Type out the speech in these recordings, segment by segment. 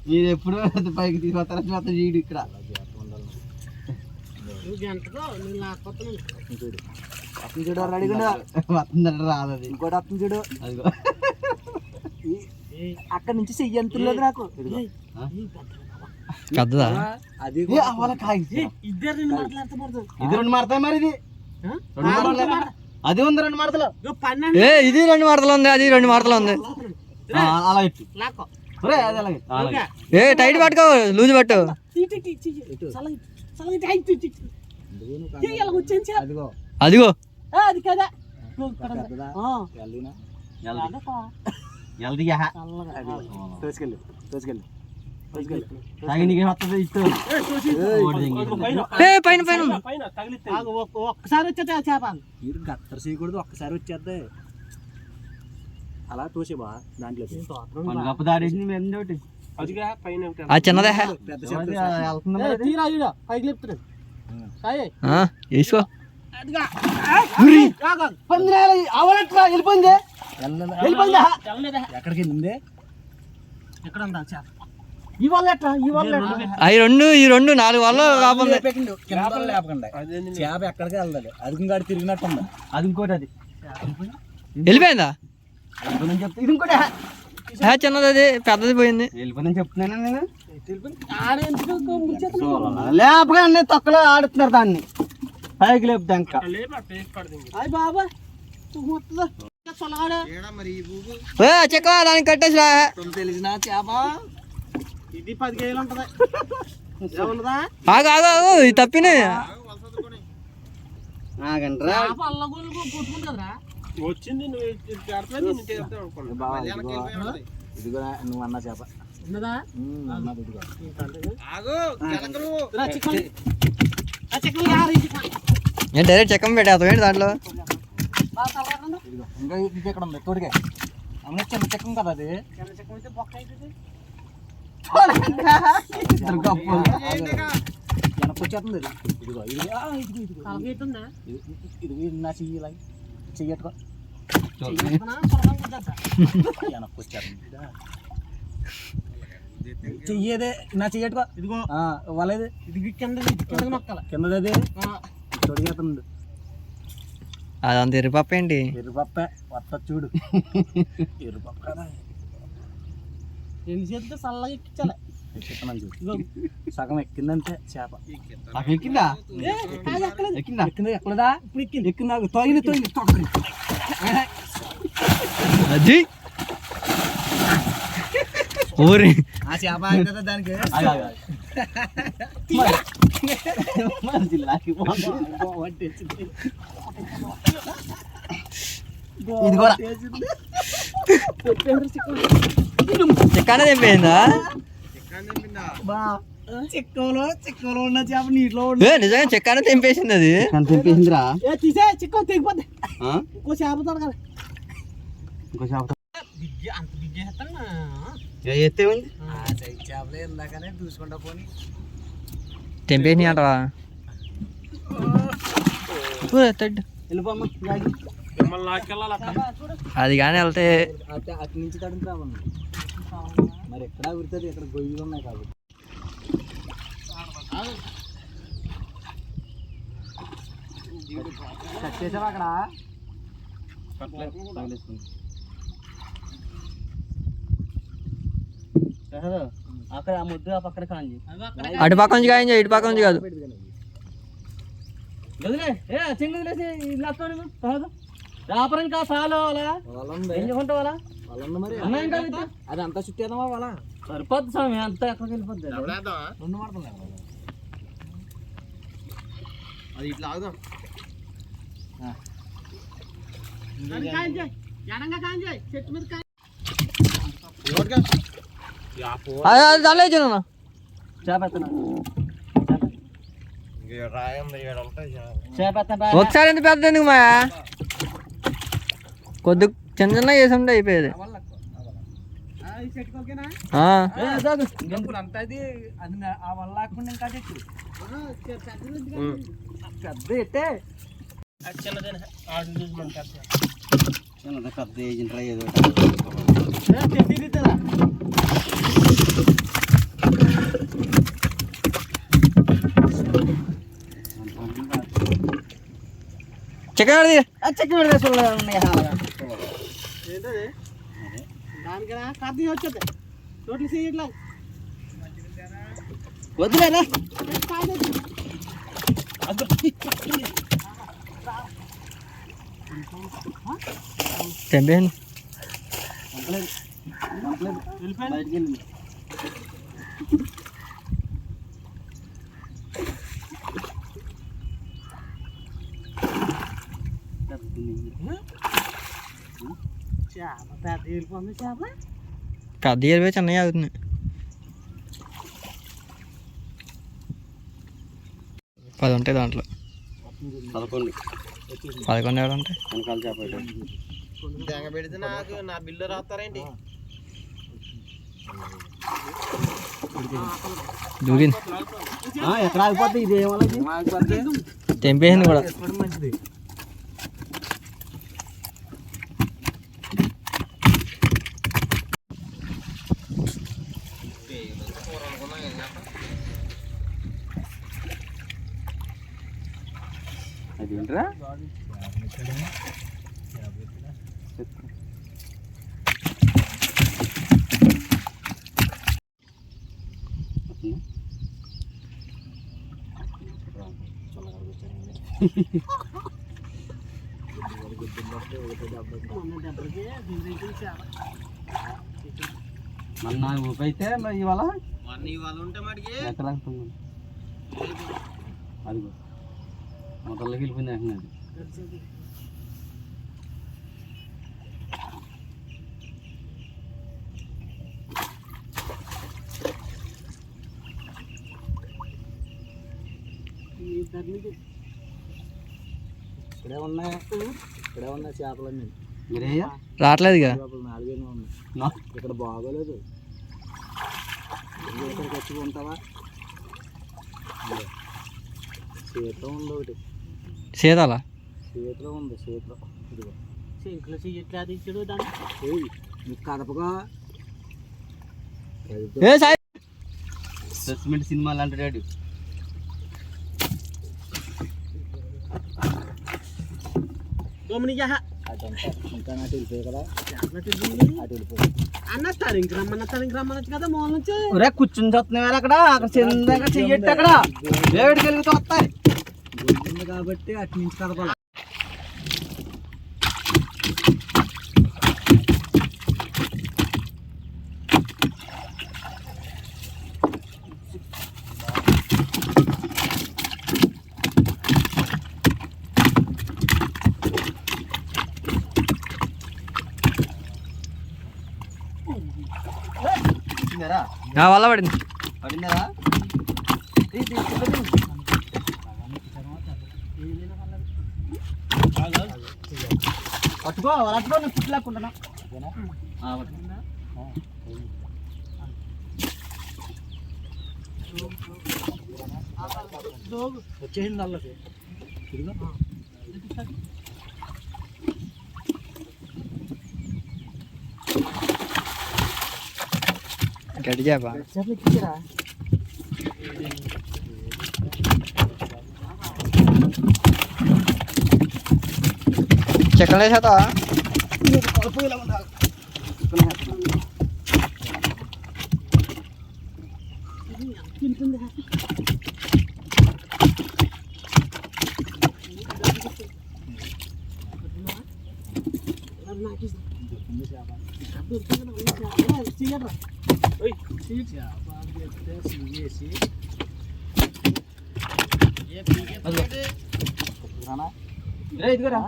మీరు ఎప్పుడు పైకి తీసుకొస్తారా మొత్తం వీడు ఇక్కడ అతను చూడు రెడీగా వస్తుందంటే రాదు అది ఇంకోటి అతను చూడు అదిగో అక్కడ నుంచి చెయ్యి ఎంత లేదు నాకు పెద్దదా అది ఇది 2 మారుతాయి మరి ఇది 2 మాటలు అది ఉంది 2 మాటలు ఇది 2 మడతలు ఉంది అది 2 మడతలు ఉంది అలా పెట్టు అది అలాగే టైట్ పట్టుకో లూజ్ పట్టు అదిగో పైన పైన ఒక్కసారి వచ్చేది ఆ చేప మీరు గత్తర చేయకూడదు ఒక్కసారి వచ్చేద్ది అలా తోసే బా దాంట్లో చిన్నదే పైకి లేపుతున్నాడు వేసుకో వెళ్ళిపోయింది ఎక్కడికి వెళ్ళింది ఎక్కడ ఉందా చేప అవి ఈ రెండు 4 వాళ్ళు కాకుండా చేప ఎక్కడికి వెళ్ళాలి అది ఇంకాడు తిరిగినట్టు ఉంది అది ఇంకోటి అది వెళ్ళిపోయిందా చెప్తా ఇది ఇంకోటి చిన్నది అది పెద్దది పోయింది వెళ్ళిపోయిందని చెప్తున్నాను నేను లేపగా అన్నీ తొక్కలో ఆడుతున్నారు దాన్ని పైకి లేపుతా ఇంకా చెక్క దానికి కట్టేసిరా తెలిసిన చేప ఇది 10 కేజీలు ఉంటది ఆగు ఇది తప్పినే వచ్చింది ఇదిగో నువ్వు అన్న చేప నేను డైరెక్ట్ చెక్కం పెట్టేస్తాం ఏంటి దాంట్లో ఇంకా ఇది ఎక్కడ ఉంది తోడిగా అమ్మ చిన్న చెక్కం కదా అది వెనకొచ్చేస్తుంది ఇదిగో ఇది నా చెయ్యట్టుకో వెనకొచ్చేస్తుంది చెయ్యేదే నా చెయ్యట్టుకో ఇదిగో వాళ్ళది ఇది కిందది తొడిగేస్తుంది అదంత ఎరుపప్ప ఏంటి ఎరుపప్ప వస్తా చూడు ఎరుపప్ప కదా ఎన్ని చేతితో చల్లగా ఎక్కించాలి సగం ఎక్కిందంటే చేప ఎక్కిందా ఎక్కిందా ఎక్కలేదా ఇప్పుడు ఎక్కింది ఎక్కిందా తొయ్యి అది ఊరి ఆ చేప కదా దానికి ఇది కూడా చెక్కనే తెంపేయిందా చిక్కలో ఉన్న చేప నీటిలో నిజంగా చెక్కనే తెంపేసింది అది తెంపేసిందిరా తీసే చిక్క తెగిపోద్ది ఇంకో చేప తొడగాలి ఇంకో చేప అంత బిగ్గేస్తాను ఎత్తే ఉంది చేపలే ఇందాకనే చూసుకుంటా పోనీ తెంపేసి అంటవా అది కానీ వెళ్తే అటు నుంచి తడికి రావన్నా మరి ఎక్కడ ఉరుతుంది ఇక్కడ గొయ్యలు ఉన్నాయి కాబట్టి చేసావా అక్కడ ఆ ముద్దు ఆ పక్కన కాంజి అటు పక్క నుంచి కాయించా ఇటు పక్క నుంచి కాదు వ్యాపారం కా చాలు ఏం చెప్పుకుంటావు అలా అది అంతా చుట్టేదామా వాళ్ళ సరిపోద్ది స్వామి అంతా ఎక్కడికి వెళ్ళిపోద్ది 2 మాటలు అది ఇట్లా ఆగుదాం దానిలో ఇచ్చాను ఒకసారి ఎంత పెద్ద ఎందుకు మాయా కొద్ది చిన్న చిన్న వేసి ఉంటే అయిపోయేది పెద్ద ఏజెంట్ ఏదో చికెన్ ఆడది చికెన్ పెడితే ఉన్నాయి ఏంటది దానికైనా కార్తీక వచ్చేది టోటల్ చేయట్లా వద్దులేనా తెంపేను బయటికి వెళ్ళింది చేప పెద్ద వెళ్ళిపోతుంది చేప పెద్ద ఇరవై చిన్నవి అవుతున్నాయి 10 ఉంటాయి దాంట్లో 11 ఎవరు ఉంటాయి తెగ పెడితే నాకు నా బిల్లు రాస్తారేంటి దూరింది ఎక్కడ ఆగిపోద్ది ఇది ఏమవుతుంది తెంపేసింది కూడా మంచిది అదేంట్రా మన ఊపైతే ఇవాళ ఉంటే మటుకి ఎక్కడ అదిగో మొదల్లోకి వెళ్ళిపోయింది అంటున్నది ఇక్కడే ఉన్నాయి చేపలన్నీ మీరయ్యా రావట్లేదు ఇక నాలుగైనా ఉన్నాయి ఇక్కడ బాగోలేదు ఇక్కడికి వచ్చి ఉంటావా చేతిలో ఉంది ఒకటి సీతాలా చేతిలో ఉంది చేతిలో ఇదిగో సింకులో చెయ్యట్లేదు ఇచ్చాడు దాన్ని నీకు కదపగా ఏ సాయి సస్పెండ్ సినిమా లాంటి డాడీ ఇంకా నాటి వెళ్ళిపోయాయి కదా అటు వెళ్ళిపోయి అన్న తనికి రమ్మనొచ్చు కదా మూల నుంచి కూర్చుని చూస్తున్నాయి అక్కడ చిన్నగా చెయ్యట్టు అక్కడ వేడికి వెలుగుతూ వస్తాయి కాబట్టి అటు నుంచి కదపాలి నా వల్ల పడింది పడిందా పట్టుకో పట్టుకో నేను పుట్టలేకుంటున్నా వచ్చేసింది నల్లకి గడి చేప చికెన్ వేసేదా ఇదిగోరా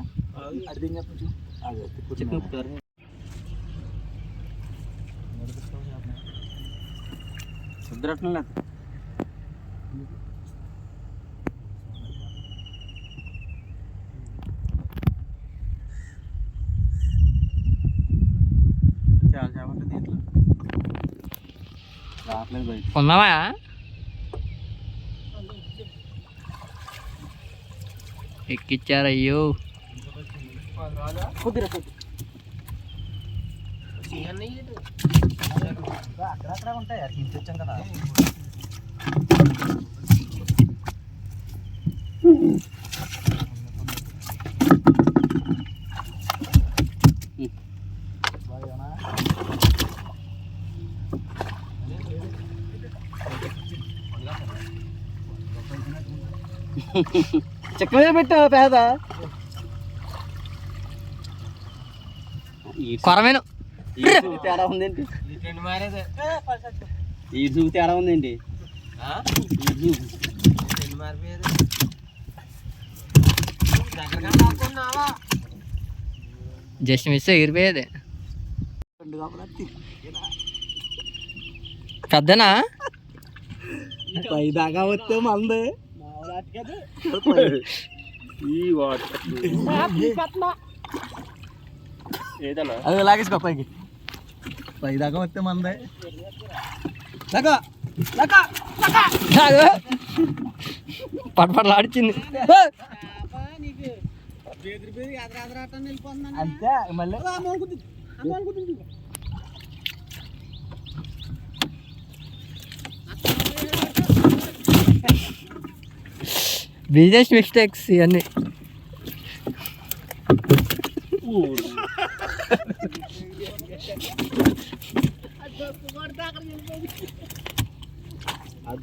సుద్దరట్నం లేదు చాలా చేపట్టు దీంట్లో రావట్లేదు బయట ఉన్నావా ఎక్కిచ్చారయ్యో కొద్దిరా అక్కడక్కడ ఉంటాయి అటు నుంచి వచ్చాం కదా చిక్కనే పెట్టు పేద కొరమేను తేడా ఉందేంటి ఈ చూపు తేడా ఉందేంటి జస్ట్ మిస్ ఎగిరిపోయేది పెద్దనా పై దాకా వస్తే మంది అది లాగేసుకో పైకి పై దాకా వస్తే మందే పటపటలాడిచింది అంతే మళ్ళీ బిజినెస్ మిస్టేక్స్ ఇవన్నీ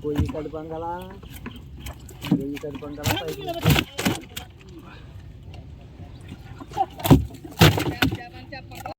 గొయ్యి కడుపంగల